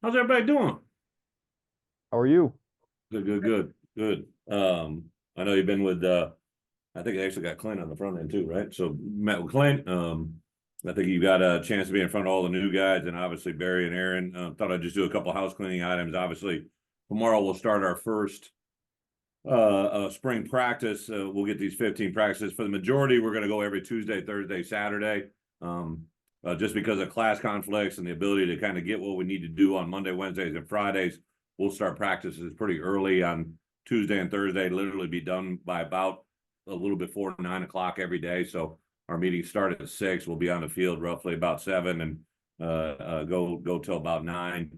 How's everybody doing? How are you? Good, good, good, good. I know you've been with I think I actually got Clint on the front end too, right? So met with Clint. I think you got a chance to be in front of all the new guys, and obviously Barry and Aaron. Thought I'd just do a couple house cleaning items. Obviously, tomorrow we'll start our first spring practice. We'll get these 15 practices. For the majority, we're going to go every Tuesday, Thursday, Saturday. Just because of class conflicts and the ability to kind of get what we need to do on Monday, Wednesdays, and Fridays, we'll start practices pretty early on Tuesday and Thursday, literally be done by about a little before 9 o'clock every day. So our meetings start at 6. We'll be on the field roughly about 7 and go till about 9.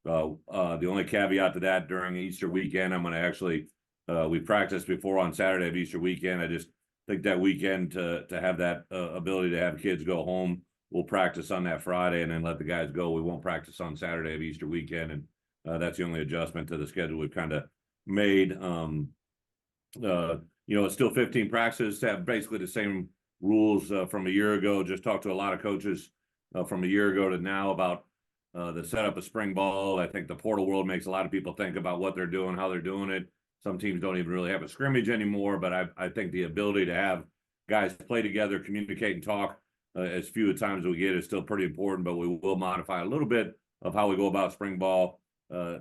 The only caveat to that, during Easter weekend, I'm going to actually we practiced before on Saturday of Easter weekend. I just think that weekend to have that ability to have kids go home. We'll practice on that Friday and then let the guys go. We won't practice on Saturday of Easter weekend, and that's the only adjustment to the schedule we've kind of made. It's still 15 practices, have basically the same rules from a year ago. Just talked to a lot of coaches from a year ago to now about the setup of spring ball. I think the portal world makes a lot of people think about what they're doing, how they're doing it. Some teams don't even really have a scrimmage anymore, but I think the ability to have guys play together, communicate, and talk as few times as we get is still pretty important, but we will modify a little bit of how we go about spring ball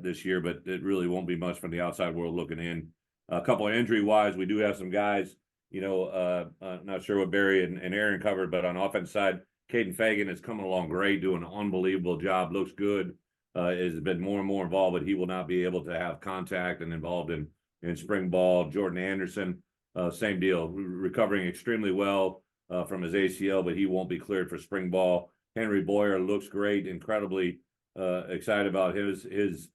this year, but it really won't be much from the outside world looking in. A couple of injury-wise, we do have some guys, not sure what Barry and Aaron covered, but on offense side, Caden Fagan is coming along great, doing an unbelievable job, looks good, has been more and more involved, but he will not be able to have contact and involved in spring ball. Jordan Anderson, same deal, recovering extremely well from his ACL, but he won't be cleared for spring ball. Henry Boyer looks great, incredibly excited about his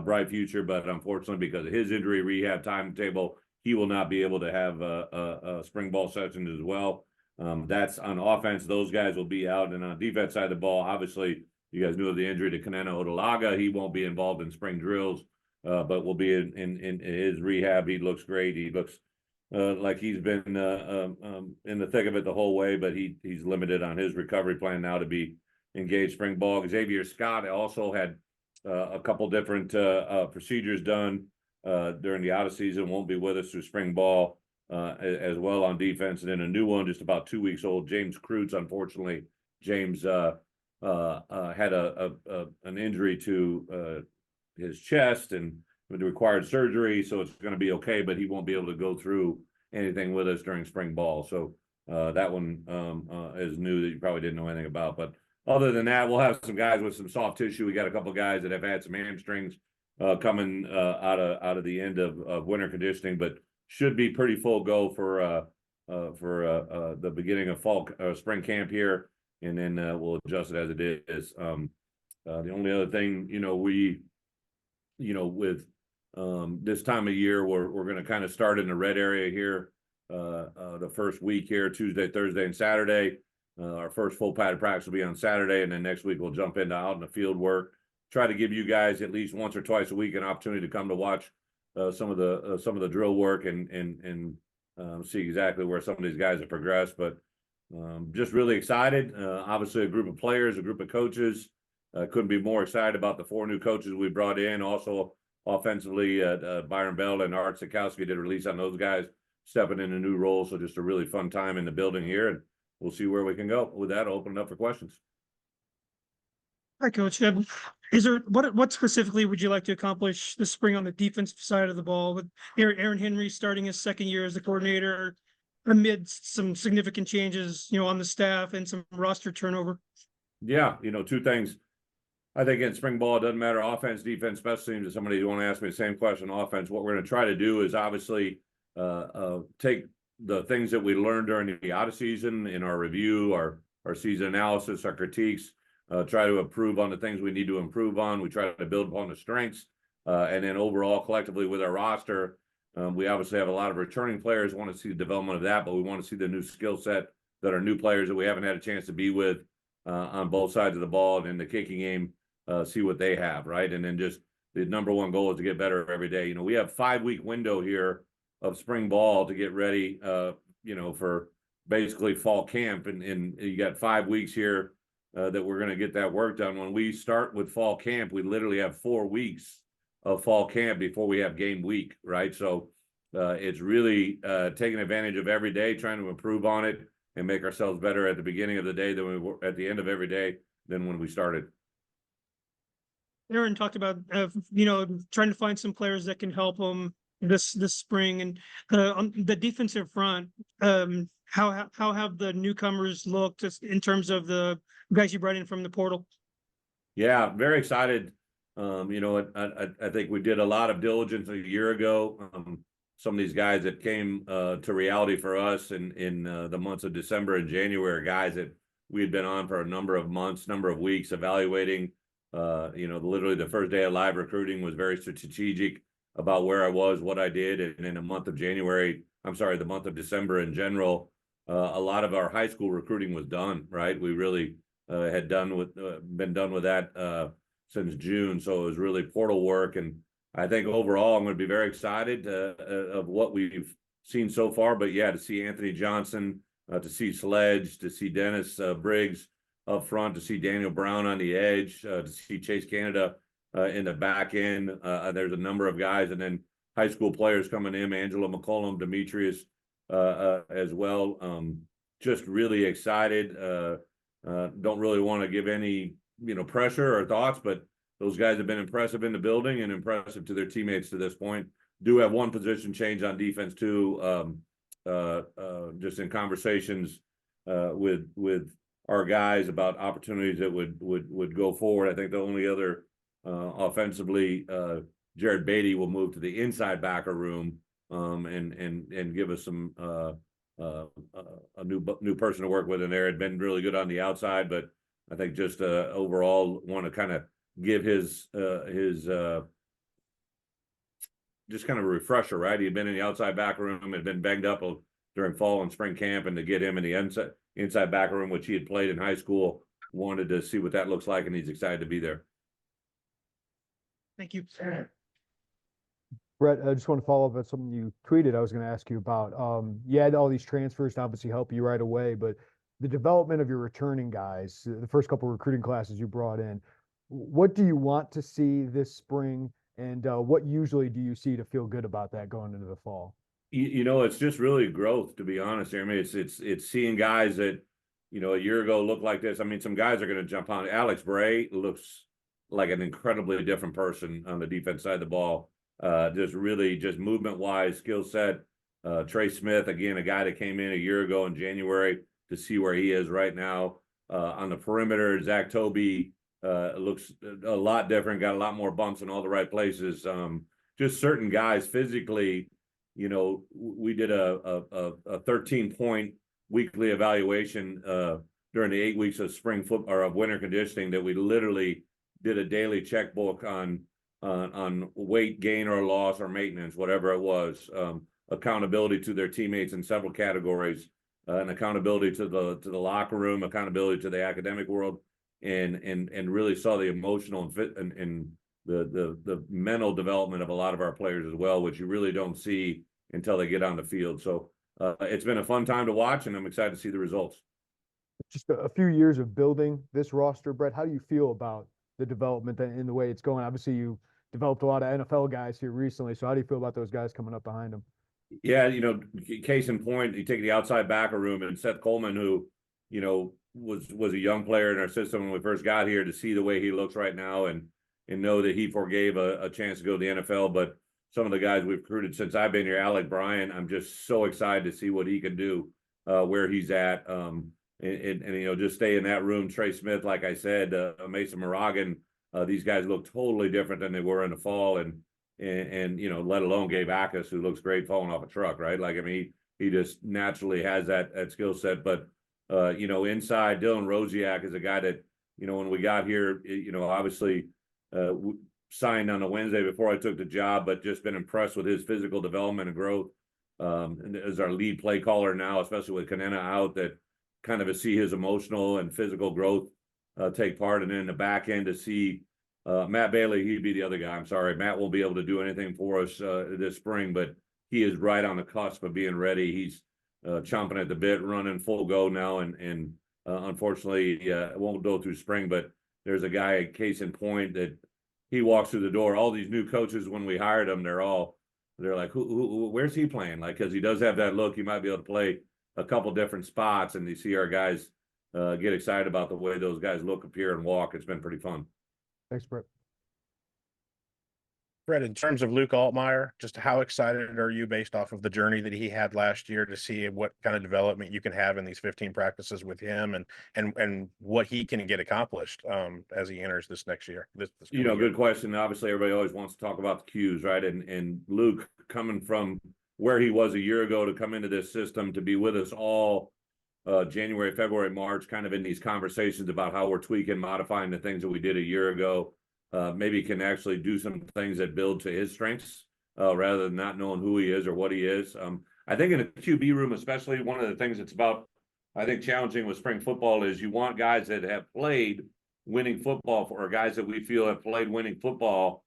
bright future, but unfortunately, because of his injury rehab timetable, he will not be able to have a spring ball session as well. That's on offense. Those guys will be out, and on defense side of the ball, obviously, you guys knew of the injury to Kanena Odalaga. He won't be involved in spring drills, but will be in his rehab. He looks great. He looks like he's been in the thick of it the whole way, but he's limited on his recovery plan now to be engaged spring ball. Xavier Scott also had a couple different procedures done during the out of season, won't be with us through spring ball as well on defense. And then a new one, just about 2 weeks old, James Kreutz. Unfortunately, James had an injury to his chest and required surgery, so it's going to be okay, but he won't be able to go through anything with us during spring ball. So that one is new that you probably didn't know anything about. But other than that, we'll have some guys with some soft tissue. We got a couple of guys that have had some hamstrings coming out of the end of winter conditioning, but should be pretty full go for the beginning of fall spring camp here, and then we'll adjust it as it is. The only other thing, with this time of year, we're going to kind of start in the red area here the first week here, Tuesday, Thursday, and Saturday. Our first full padded practice will be on Saturday, and then next week we'll jump into out in the field work. Try to give you guys at least once or twice a week an opportunity to come to watch some of the drill work and see exactly where some of these guys have progressed. But just really excited. Obviously, a group of players, a group of coaches. Couldn't be more excited about the 4 new coaches we brought in. Also, offensively, Byron Bell and Art Sikowski did a release on those guys stepping into new roles. So just a really fun time in the building here, and we'll see where we can go. With that, I'll open it up for questions. Hi, Coach. Is there what specifically would you like to accomplish this spring on the defensive side of the ball with Aaron Henry starting his second year as the coordinator amidst some significant changes, on the staff and some roster turnover? Yeah, 2 things. I think in spring ball, it doesn't matter offense, defense, special teams. If somebody want to ask me the same question, offense, what we're going to try to do is obviously take the things that we learned during the out of season in our review, our season analysis, our critiques, try to improve on the things we need to improve on. We try to build upon the strengths. And then overall, collectively with our roster, we obviously have a lot of returning players, want to see the development of that, but we want to see the new skill set that are new players that we haven't had a chance to be with on both sides of the ball and in the kicking game, see what they have, right? And then just the number one goal is to get better every day. We have 5-week window here of spring ball to get ready, for basically fall camp. And you got 5 weeks here that we're going to get that work done. When we start with fall camp, we literally have 4 weeks of fall camp before we have game week, right? So it's really taking advantage of every day, trying to improve on it and make ourselves better at the beginning of the day than we were at the end of every day than when we started. Aaron talked about, trying to find some players that can help them this spring, and on the defensive front, how have the newcomers looked in terms of the guys you brought in from the portal? Yeah, very excited. I think we did a lot of diligence a year ago. Some of these guys that came to reality for us in the months of December and January, guys that we had been on for a number of months, number of weeks, evaluating. Literally the first day of live recruiting was very strategic about where I was, what I did, and in the month of the month of December in general, a lot of our high school recruiting was done. Right, we really had been done with that since June, so it was really portal work, and I think overall I'm going to be very excited of what we've seen so far. But yeah, to see Anthony Johnson, to see Sledge, to see Dennis Briggs up front, to see Daniel Brown on the edge, to see Chase Canada in the back end. There's a number of guys, and then high school players coming in, Angela McCollum, Demetrius as well. Just really excited. Don't really want to give any pressure or thoughts, but those guys have been impressive in the building and impressive to their teammates to this point. Do have one position change on defense too, just in conversations with our guys about opportunities that would go forward. I think the only other offensively, Jared Beatty will move to the inside backer room and give us some a new person to work with in there. Had been really good on the outside, but I think just overall want to kind of give his just kind of a refresher, right? He had been in the outside back room, had been banged up during fall and spring camp, and to get him in the inside back room, which he had played in high school, wanted to see what that looks like, and he's excited to be there. Thank you. Bret, I just want to follow up on something you tweeted I was going to ask you about. You had all these transfers to obviously help you right away, but the development of your returning guys, the first couple of recruiting classes you brought in, what do you want to see this spring, and what usually do you see to feel good about that going into the fall? It's just really growth, to be honest. I mean, it's seeing guys that, a year ago looked like this. I mean, some guys are going to jump on. Alex Bray looks like an incredibly different person on the defense side of the ball. Just movement-wise, skill set. Trey Smith, again, a guy that came in a year ago in January, to see where he is right now. On the perimeter, Zach Toby looks a lot different, got a lot more bumps in all the right places. Just certain guys physically, we did a 13-point weekly evaluation during the 8 weeks of spring football or of winter conditioning, that we literally did a daily checkbook on weight gain or loss or maintenance, whatever it was. Accountability to their teammates in several categories, and accountability to the locker room, accountability to the academic world, and really saw the emotional and the mental development of a lot of our players as well, which you really don't see until they get on the field. So it's been a fun time to watch, and I'm excited to see the results. Just a few years of building this roster, Bret, how do you feel about the development in the way it's going? Obviously, you developed a lot of NFL guys here recently, so how do you feel about those guys coming up behind them? Yeah, case in point, you take the outside backer room, and Seth Coleman, who, was a young player in our system when we first got here, to see the way he looks right now and know that he forgave a chance to go to the NFL. But some of the guys we've recruited since I've been here, Alec Bryant, I'm just so excited to see what he can do, where he's at. And just stay in that room. Trey Smith, like I said, Mason Moragan, these guys look totally different than they were in the fall, and let alone Gabe Ackus, who looks great falling off a truck, right? Like, I mean, he just naturally has that skill set. But inside, Dylan Rosiak is a guy that, when we got here, obviously signed on a Wednesday before I took the job, but just been impressed with his physical development and growth. And as our lead play caller now, especially with Kanena out, that kind of to see his emotional and physical growth take part. And then in the back end, to see Matt Bailey, he'd be the other guy. I'm sorry, Matt won't be able to do anything for us this spring, but he is right on the cusp of being ready. He's chomping at the bit, running full go now, and Unfortunately, it won't go through spring, but there's a guy, case in point, that he walks through the door. All these new coaches, when we hired him, they're like, where's he playing? Like, because he does have that look, he might be able to play a couple different spots, and you see our guys get excited about the way those guys look, appear, and walk. It's been pretty fun. Thanks, Brett. Brett, in terms of Luke Altmaier, just how excited are you based off of the journey that he had last year to see what kind of development you can have in these 15 practices with him and what he can get accomplished as he enters this next year? This Good question. Obviously, everybody always wants to talk about the cues, right? And Luke, coming from where he was a year ago to come into this system, to be with us all January, February, March, kind of in these conversations about how we're tweaking, modifying the things that we did a year ago. Maybe can actually do some things that build to his strengths rather than not knowing who he is or what he is. I think in a QB room, especially, one of the things that's about, I think, challenging with spring football is you want guys that have played winning football, or guys that we feel have played winning football,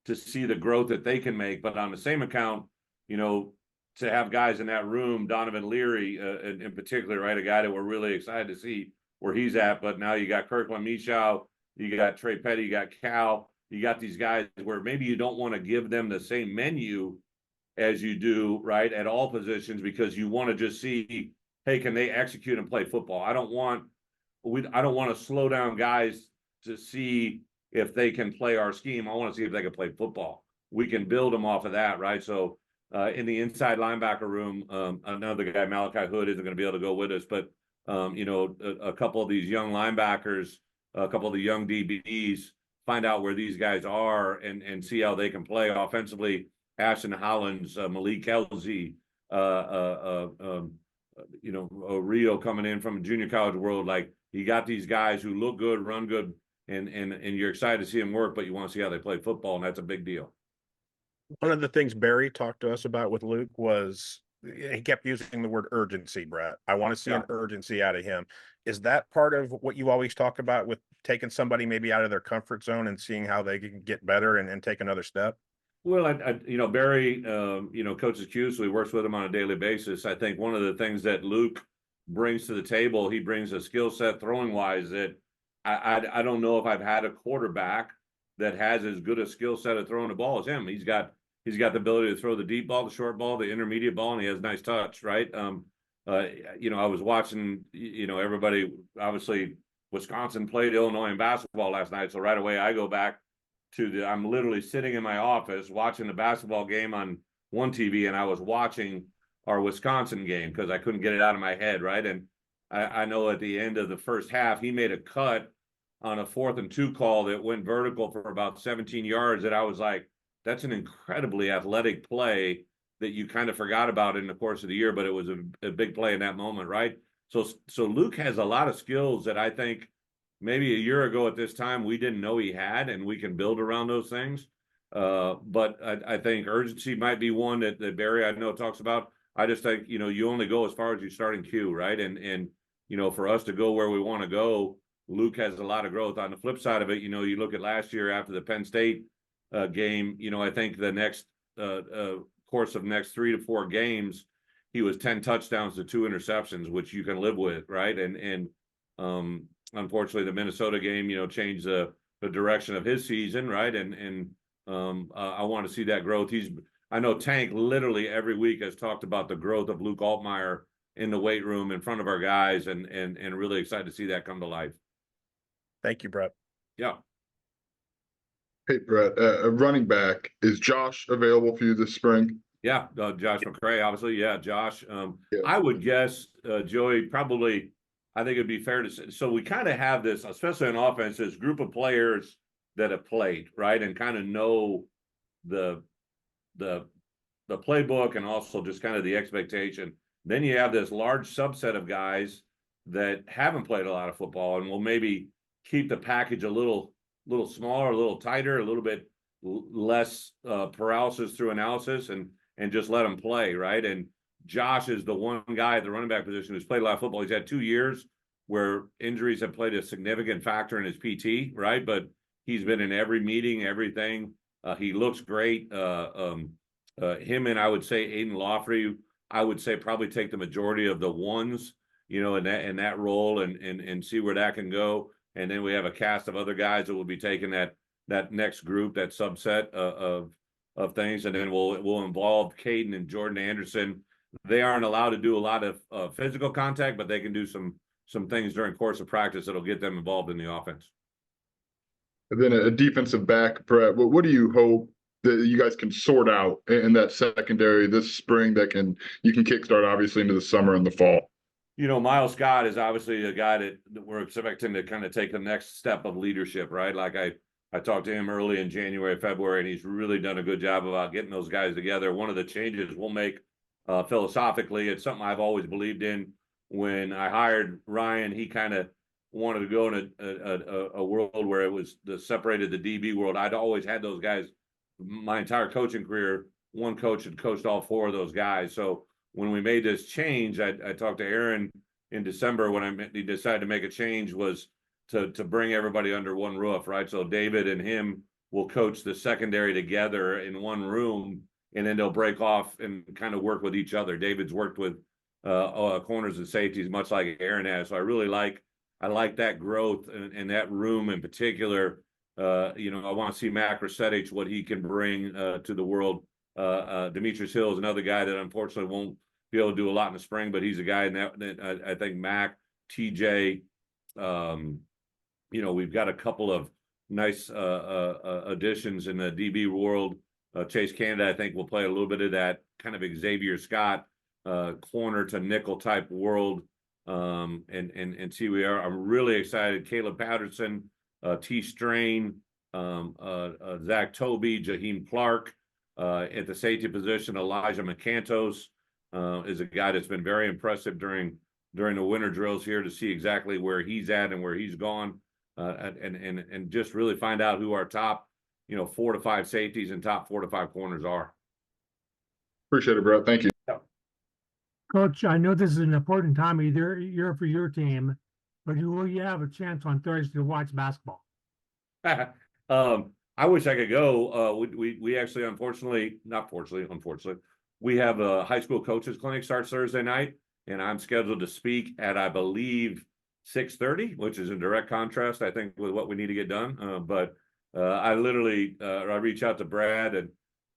to see the growth that they can make. But on the same account, to have guys in that room, Donovan Leary in particular, right, a guy that we're really excited to see where he's at. But now you got Kirkland Michau, you got Trey Petty, you got Cal, you got these guys where maybe you don't want to give them the same menu as you do, right, at all positions, because you want to just see, hey, can they execute and play football? I don't want to slow down guys to see if they can play our scheme. I want to see if they can play football. We can build them off of that, right? So in the inside linebacker room, another guy, Malachi Hood, isn't going to be able to go with us, but a couple of these young linebackers, a couple of the young DBs, find out where these guys are and see how they can play offensively. Ashton Hollins, Malik Elzy, Rio coming in from junior college world. Like, you got these guys who look good, run good, and you're excited to see them work, but you want to see how they play football, and that's a big deal. One of the things Barry talked to us about with Luke was he kept using the word urgency, Brett. I want to see an urgency out of him. Is that part of what you always talk about with taking somebody maybe out of their comfort zone and seeing how they can get better and take another step? Well, Barry, coaches Q, so he works with him on a daily basis. I think one of the things that Luke brings to the table, he brings a skill set throwing wise that I don't know if I've had a quarterback that has as good a skill set of throwing the ball as him. He's got the ability to throw the deep ball, the short ball, the intermediate ball, and he has nice touch, right? I was watching, everybody, obviously, Wisconsin played Illinois in basketball last night. So right away I go back to I'm literally sitting in my office watching the basketball game on one TV, and I was watching our Wisconsin game because I couldn't get it out of my head, right? And I know at the end of the first half, he made a cut on a 4th and 2 call that went vertical for about 17 yards that I was like, that's an incredibly athletic play that you kind of forgot about in the course of the year, but it was a big play in that moment, right? So Luke has a lot of skills that I think maybe a year ago at this time we didn't know he had, and we can build around those things. But I think urgency might be one that Barry, I know, talks about. I just think, you only go as far as your starting queue, right? And for us to go where we want to go, Luke has a lot of growth. On the flip side of it, you look at last year after the Penn State game, I think the next course of next 3 to 4 games, he was 10 touchdowns to 2 interceptions, which you can live with, right? And unfortunately, the Minnesota game, changed the direction of his season, right? And I want to see that growth. I know Tank literally every week has talked about the growth of Luke Altmaier in the weight room in front of our guys, and really excited to see that come to life. Thank you, Brett. Yeah. Hey, Brett, running back, is Josh available for you this spring? Yeah, Josh McCray, obviously. Yeah, Josh. Yeah. I would guess, Joey, probably, I think it'd be fair to say. So we kind of have this, especially on offense, this group of players that have played, right, and kind of know the playbook and also just kind of the expectation. Then you have this large subset of guys that haven't played a lot of football and will maybe keep the package a little smaller, a little tighter, a little bit less paralysis through analysis, and just let them play, right? And Josh is the one guy at the running back position who's played a lot of football. He's had 2 years where injuries have played a significant factor in his PT, right? But he's been in every meeting, everything. He looks great. Him and I would say Aiden Lawfrey, I would say probably take the majority of the ones in that role and see where that can go. And then we have a cast of other guys that will be taking that next group, that subset of things. And then we'll involve Caden and Jordan Anderson. They aren't allowed to do a lot of physical contact, but they can do some things during course of practice that'll get them involved in the offense. And then a defensive back, Brett. What do you hope that you guys can sort out in that secondary this spring that you can kickstart obviously into the summer and the fall? Miles Scott is obviously a guy that we're expecting to kind of take the next step of leadership, right? Like I talked to him early in January, February, and he's really done a good job about getting those guys together. One of the changes we'll make philosophically, it's something I've always believed in. When I hired Ryan, he kind of wanted to go in a world where it was separated the DB world. I'd always had those guys my entire coaching career. One coach had coached all four of those guys. So when we made this change, I talked to Aaron in December when he decided to make a change, was to bring everybody under one roof, right? So David and him will coach the secondary together in one room, and then they'll break off and kind of work with each other. David's worked with corners and safeties much like Aaron has. So I like that growth and that room in particular. I want to see Mac Rossetich, what he can bring to the world. Demetrius Hill is another guy that unfortunately won't be able to do a lot in the spring, but he's a guy that I think Mac, TJ, we've got a couple of nice additions in the DB world. Chase Canada, I think, will play a little bit of that kind of Xavier Scott corner to nickel type world. And see, I'm really excited. Caleb Patterson, T Strain, Zach Toby, Jaheim Clark, at the safety position. Elijah McCantos is a guy that's been very impressive during the winter drills here, to see exactly where he's at and where he's gone, and just really find out who our top 4 to 5 safeties and top 4 to 5 corners are. Appreciate it, Brett. Thank you. Coach, I know this is an important time of year for your team, but will you have a chance on Thursday to watch basketball? I wish I could go. We actually, unfortunately, we have a high school coaches clinic starts Thursday night, and I'm scheduled to speak at, I believe, 6:30, which is in direct contrast, I think, with what we need to get done. But I literally I reach out to Brad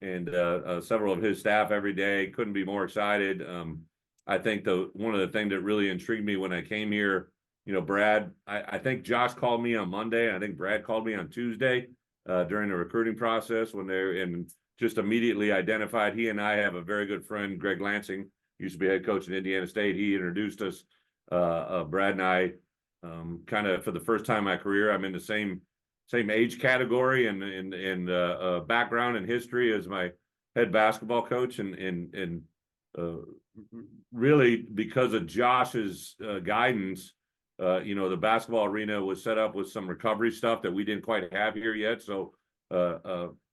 and several of his staff every day. Couldn't be more excited. I think one of the things that really intrigued me when I came here, Brad, I think Josh called me on Monday. I think Brad called me on Tuesday during the recruiting process and just immediately identified he and I have a very good friend, Greg Lansing, used to be head coach in Indiana State. He introduced us, Brad and I, kind of for the first time in my career. I'm in the same age category and background and history as my head basketball coach, and really because of Josh's guidance, the basketball arena was set up with some recovery stuff that we didn't quite have here yet. So,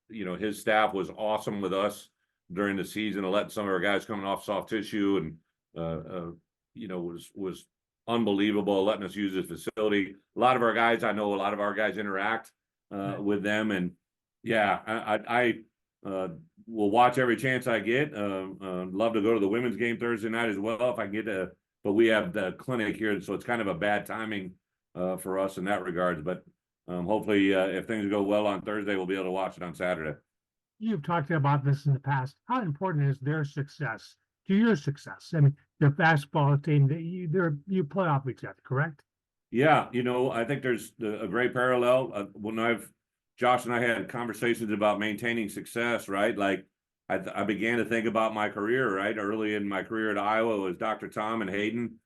his staff was awesome with us during the season, and letting some of our guys coming off soft tissue and, was unbelievable, letting us use his facility. A lot of our guys interact with them, and yeah, I will watch every chance I get. Love to go to the women's game Thursday night as well if I can get to, but we have the clinic here, so it's kind of a bad timing for us in that regard. But hopefully, if things go well on Thursday, we'll be able to watch it on Saturday. You've talked about this in the past. How important is their success to your success? I mean, the basketball team that you play off each other, correct? Yeah, I think there's a great parallel. When Josh and I had conversations about maintaining success, right? Like I began to think about my career, right? Early in my career at Iowa was Dr. Tom and Hayden,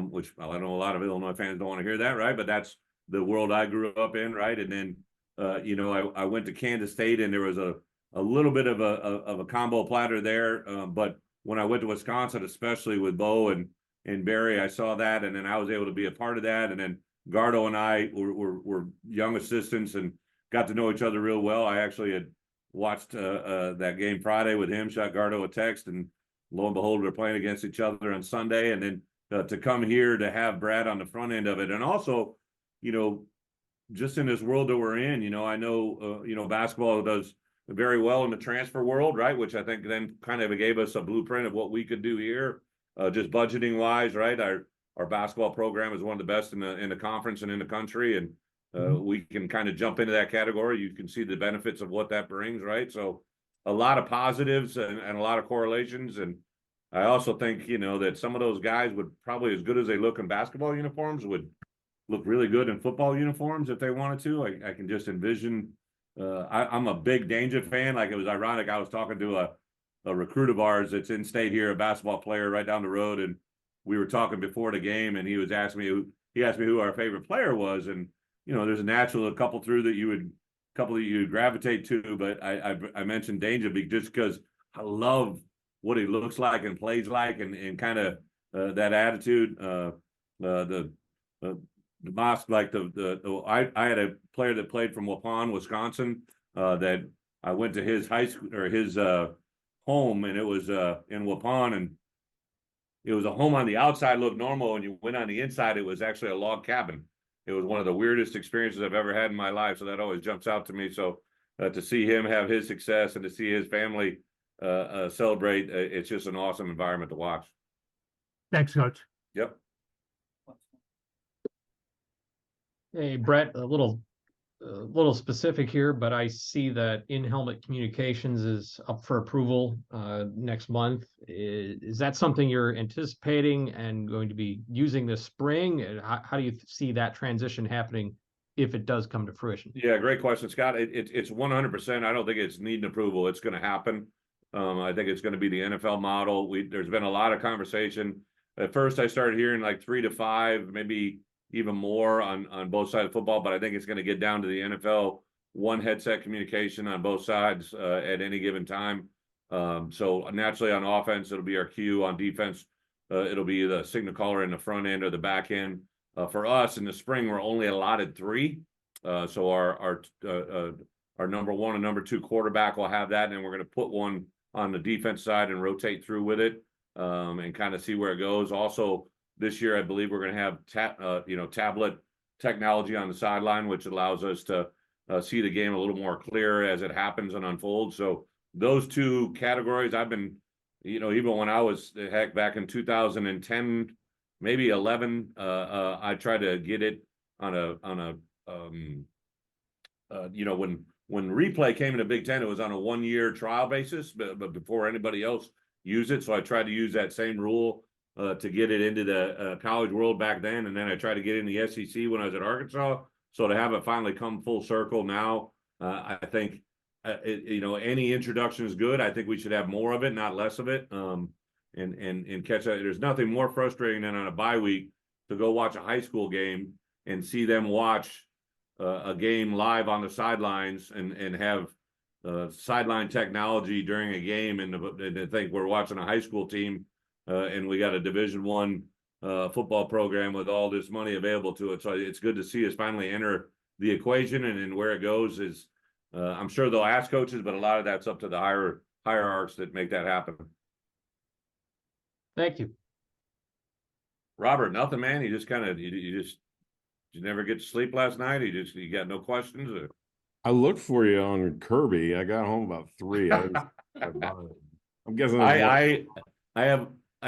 which I know a lot of Illinois fans don't want to hear that, right? But that's the world I grew up in, right? And then, I went to Kansas State, and there was a little bit of a combo platter there. But when I went to Wisconsin, especially with Bo and Barry, I saw that, and then I was able to be a part of that. And then Gardo and I were young assistants and got to know each other real well. I actually had watched that game Friday with him, shot Gardo a text, and lo and behold, we're playing against each other on Sunday. And then to come here to have Brad on the front end of it, and also, just in this world that we're in, I know, basketball does very well in the transfer world, right? Which I think then kind of gave us a blueprint of what we could do here, just budgeting wise, right? our basketball program is one of the best in the conference and in the country, and we can kind of jump into that category. You can see the benefits of what that brings, right? So a lot of positives and a lot of correlations. And I also think, you know, that some of those guys would probably, as good as they look in basketball uniforms, would look really good in football uniforms if they wanted to. I can just envision. I'm a big Danger fan. Like, it was ironic. I was talking to a recruit of ours that's in state here, a basketball player right down the road, and we were talking before the game, and he asked me who our favorite player was, and you know, there's a couple that you would gravitate to, but I mentioned Danger just because I love what he looks like and plays like, and kind of that attitude. The Moss, like I had a player that played from Waupun, Wisconsin, that I went to his high school or his home, and it was in Waupun, and it was a home on the outside, looked normal. When you went on the inside, it was actually a log cabin. It was one of the weirdest experiences I've ever had in my life. So that always jumps out to me. So to see him have his success and to see his family celebrate, it's just an awesome environment to watch. Thanks, Coach. Yep. Hey, Brett, a little specific here, but I see that in-helmet communications is up for approval next month. Is that something you're anticipating and going to be using this spring? And how do you see that transition happening if it does come to fruition? Yeah, great question, Scott. It's 100%. I don't think it's needing approval. It's going to happen. I think it's going to be the NFL model. There's been a lot of conversation. At first, I started hearing like 3 to 5, maybe even more on both sides of football, but I think it's going to get down to the NFL one headset communication on both sides at any given time. So naturally on offense, it'll be our cue. On defense, it'll be the signal caller in the front end or the back end. For us in the spring, we're only allotted 3. So our number 1 and number 2 quarterback will have that, and then we're going to put one on the defense side and rotate through with it and kind of see where it goes. Also, this year, I believe we're going to have tablet technology on the sideline, which allows us to see the game a little more clear as it happens and unfolds. So those 2 categories, I've been, even when I was back in 2010, maybe 11, I tried to get it on when replay came into Big Ten, it was on a 1-year trial basis, but before anybody else used it. So I tried to use that same rule to get it into the college world back then. And then I tried to get in the SEC when I was at Arkansas. So to have it finally come full circle now, I think, any introduction is good. I think we should have more of it, not less of it. And catch that. There's nothing more frustrating than on a bye week to go watch a high school game and see them watch a game live on the sidelines and have sideline technology during a game and think we're watching a high school team. And we got a Division I football program with all this money available to it. So it's good to see us finally enter the equation, and where it goes is I'm sure they'll ask coaches, but a lot of that's up to the hierarchs that make that happen. Thank you. Robert, nothing, man. You just kind of you never get to sleep last night. You got no questions. Or... I looked for you on Kirby. I got home about 3. I'm guessing I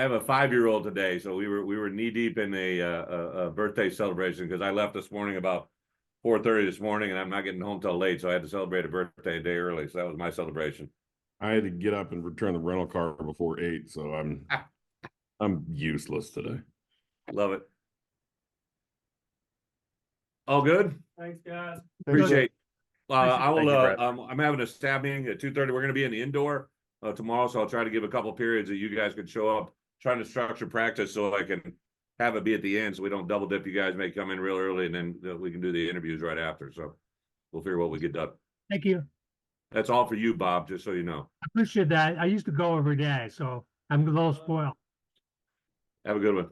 have a 5-year-old today, so we were knee deep in a birthday celebration because I left this morning about 4:30 this morning, and I'm not getting home till late, so I had to celebrate a birthday a day early. So that was my celebration. I had to get up and return the rental car before 8, so I'm useless today. Love it. All good. Thanks, guys. Appreciate. I will. Thank you, I'm having a staff meeting at 2:30. We're going to be in the indoor tomorrow, so I'll try to give a couple periods that you guys can show up. Trying to structure practice so I can have it be at the end, so we don't double dip. You guys may come in real early, and then we can do the interviews right after. So we'll figure what we get done. Thank you. That's all for you, Bob. Just so you know. I appreciate that. I used to go every day, so I'm a little spoiled. Have a good one.